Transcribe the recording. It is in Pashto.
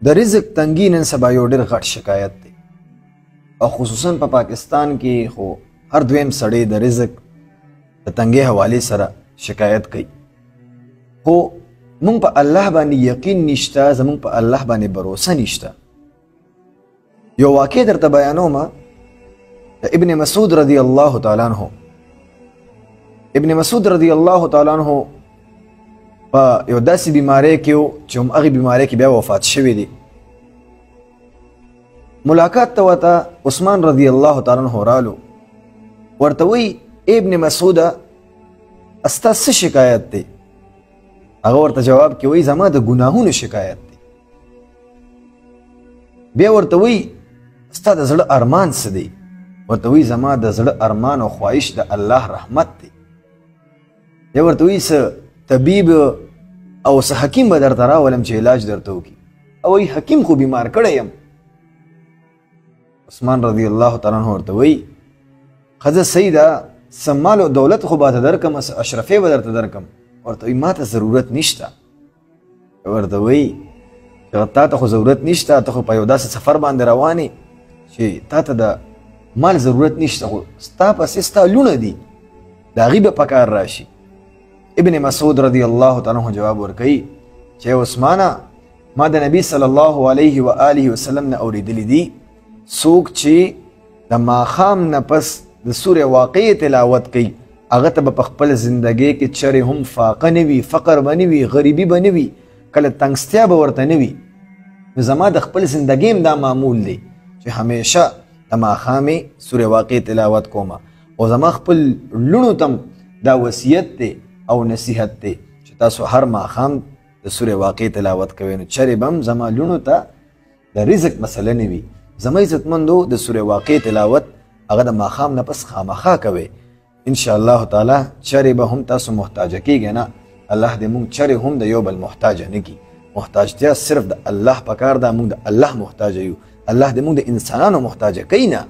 د رزق تنګي نن سبا یو ډېر غټ شکایت دی او خصوصا په پاکستان کې خو هر دویم سړی د رزق د تنګي حوالې سره شکایت کوي. خو مونږ په الله باندې یقین نشته، زمونږ په الله باندې باور نشته. یو واقع درته بیانوم د ابن مسعود رضی الله تعالی عنہ. ابن مسعود رضی الله تعالی عنہ په یو داسې بیماری کې و چې هم هغې بیماری کې بیا وفات شوی دی. ملاقات ته ورته عثمان رضی الله تعالی عنہ رالو، ورته وی ابن مسعود ستا څه شکایت دی؟ هغه ورته جواب کې وی زما د ګناهونو شکایت دی. بیا ورته وی ستا د زړه ارمان څه دی؟ ورته وی زما د زړه ارمان او خواهش د الله رحمت دی. بیا ورته وی څه طبیب او څه حکیم به درته راولم چې علاج درته وکړي؟ او وی حکیم خو بیمار کړی یم. عثمان رضی الله تعالی عنہ ورته وی ښځه صحیح ده، څه مال او دولت خو به ته درکم، څه اشرفۍ به درته درکم. ورته وی ما ته ضرورت نشته. ورته وی تا ته خو ضرورت نشته، ته خو په یو داسې سفر باندې روانې چې تا ته د مال ضرورت نشته، خو ستا پسې ستا لونه دي، د هغې به په کار راشي. ابن مسعود رضی الله تعالی عنہ جواب ورکوي چې عثمانه ما د نبی صلی الله علیه و آله وسلم نه اورېدلی دي څوک چې د ماښام نه پس د سورې واقع تلاوت کوي هغه ته به په خپل زندګۍ کې چرې هم فاقه نه وي، فقر به نه وي، غریبي به نه وي، کله تنګستیا به ورته نه وي. نو زما د خپل زندګۍ هم دا معمول دی چې همیشه د ماښامې سورې واقع تلاوت کومه، او زما خپل لوڼو ته دا وصیت دی او نصیحت دی چې تاسو هر ماښام د سورې واقع تلاوت کوئ. نو چرې به هم زما لوڼو ته د رزق مسله نه وي. زما عزتمندو د سورې واقع تلاوت هغه د ماښام نه پس خامخا کوئ. انشاءالله تعالی چرې به هم تاسو محتاجه کیږئ نه، الله دې مونږ چرې هم د یو بل محتاجه نه کي. محتاجتیا صرف د الله په کار ده، مونږ د الله محتاجه یو. الله دې مونږ د انسانانو محتاجه کوي نه.